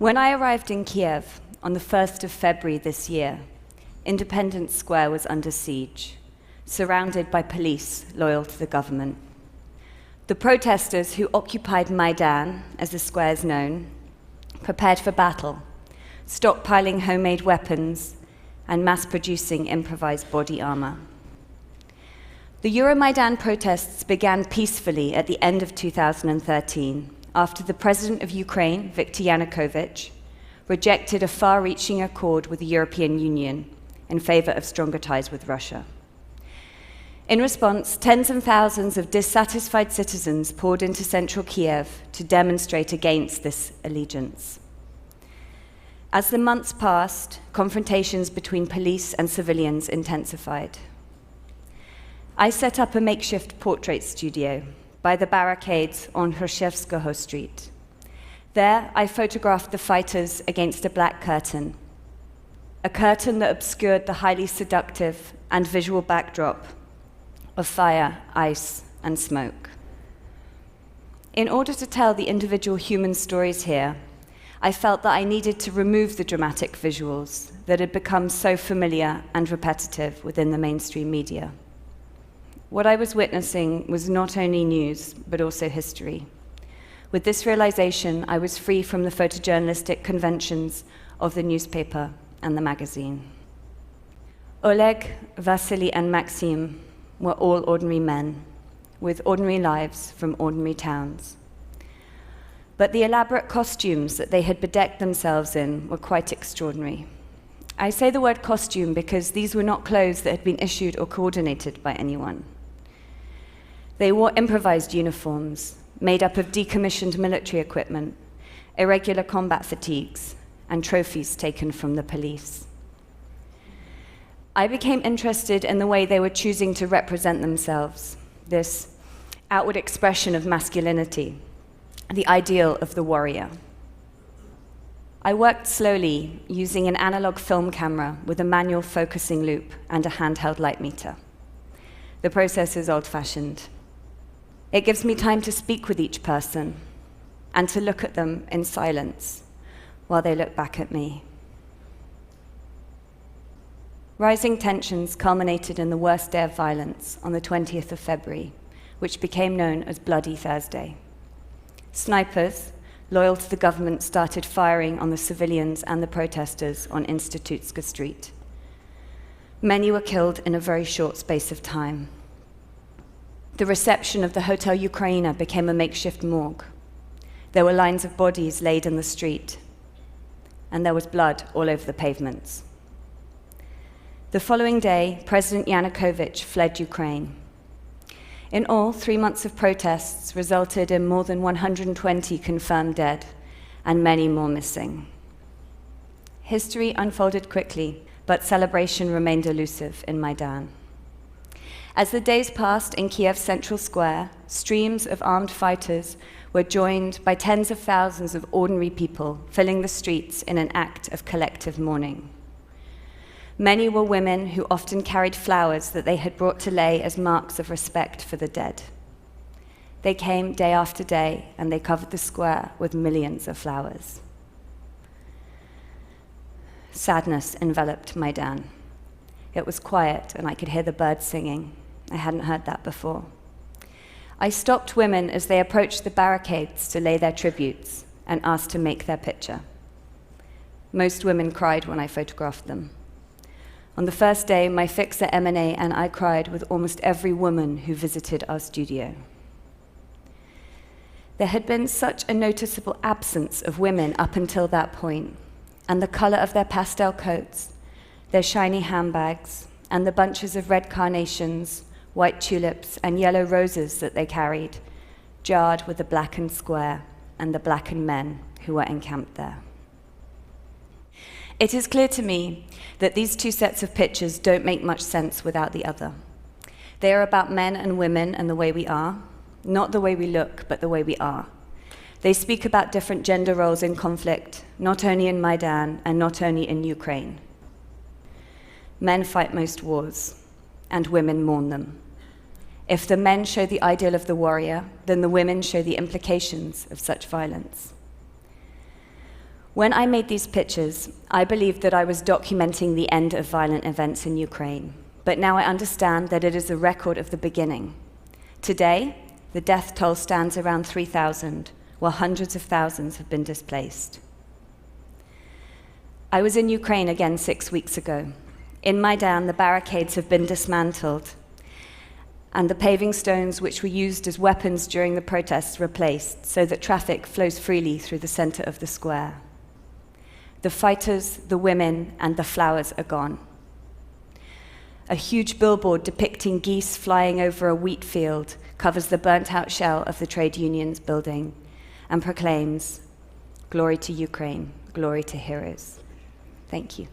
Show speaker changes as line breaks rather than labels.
When I arrived in Kiev on the 1st of February this year, Independence Square was under siege, surrounded by police loyal to the government. The protesters who occupied Maidan, as the square is known, prepared for battle, stockpiling homemade weapons and mass-producing improvised body armor. The Euromaidan protests began peacefully at the end of 2013, after the president of Ukraine, Viktor Yanukovych, rejected a far-reaching accord with the European Union in favor of stronger ties with Russia. In response, tens of thousands of dissatisfied citizens poured into central Kiev to demonstrate against this allegiance. As the months passed, confrontations between police and civilians intensified. I set up a makeshift portrait studio by the barricades on Hrushevskoho Street. There, I photographed the fighters against a black curtain, a curtain that obscured the highly seductive and visual backdrop of fire, ice, and smoke. In order to tell the individual human stories here, I felt that I needed to remove the dramatic visuals that had become so familiar and repetitive within the mainstream media. What I was witnessing was not only news, but also history. With this realization, I was free from the photojournalistic conventions of the newspaper and the magazine. Oleg, Vasily, and Maxim were all ordinary men, with ordinary lives from ordinary towns. But the elaborate costumes that they had bedecked themselves in were quite extraordinary. I say the word costume because these were not clothes that had been issued or coordinated by anyone. They wore improvised uniforms made up of decommissioned military equipment, irregular combat fatigues, and trophies taken from the police. I became interested in the way they were choosing to represent themselves, this outward expression of masculinity, the ideal of the warrior. I worked slowly, using an analog film camera with a manual focusing loop and a handheld light meter. The process is old-fashioned. It gives me time to speak with each person and to look at them in silence while they look back at me. Rising tensions culminated in the worst day of violence on the 20th of February, which became known as Bloody Thursday. Snipers, loyal to the government, started firing on the civilians and the protesters on Institutska Street. Many were killed in a very short space of time. The reception of the Hotel Ukraina became a makeshift morgue. There were lines of bodies laid in the street, and there was blood all over the pavements. The following day, President Yanukovych fled Ukraine. In all, 3 months of protests resulted in more than 120 confirmed dead and many more missing. History unfolded quickly, but celebration remained elusive in Maidan. As the days passed in Kiev's central square, streams of armed fighters were joined by tens of thousands of ordinary people filling the streets in an act of collective mourning. Many were women who often carried flowers that they had brought to lay as marks of respect for the dead. They came day after day, and they covered the square with millions of flowers. Sadness enveloped Maidan. It was quiet, and I could hear the birds singing. I hadn't heard that before. I stopped women as they approached the barricades to lay their tributes and asked to make their picture. Most women cried when I photographed them. On the first day, my fixer M&A and I cried with almost every woman who visited our studio. There had been such a noticeable absence of women up until that point, and the color of their pastel coats, their shiny handbags, and the bunches of red carnations, white tulips, and yellow roses that they carried jarred with the blackened square and the blackened men who were encamped there. It is clear to me that these two sets of pictures don't make much sense without the other. They are about men and women and the way we are, not the way we look, but the way we are. They speak about different gender roles in conflict, not only in Maidan and not only in Ukraine. Men fight most wars, and women mourn them. If the men show the ideal of the warrior, then the women show the implications of such violence. When I made these pictures, I believed that I was documenting the end of violent events in Ukraine, but now I understand that it is a record of the beginning. Today, the death toll stands around 3,000, while hundreds of thousands have been displaced. I was in Ukraine again 6 weeks ago. In Maidan, the barricades have been dismantled, and the paving stones which were used as weapons during the protests replaced, so that traffic flows freely through the center of the square. The fighters, the women, and the flowers are gone. A huge billboard depicting geese flying over a wheat field covers the burnt-out shell of the trade union's building and proclaims, "Glory to Ukraine, glory to heroes." Thank you.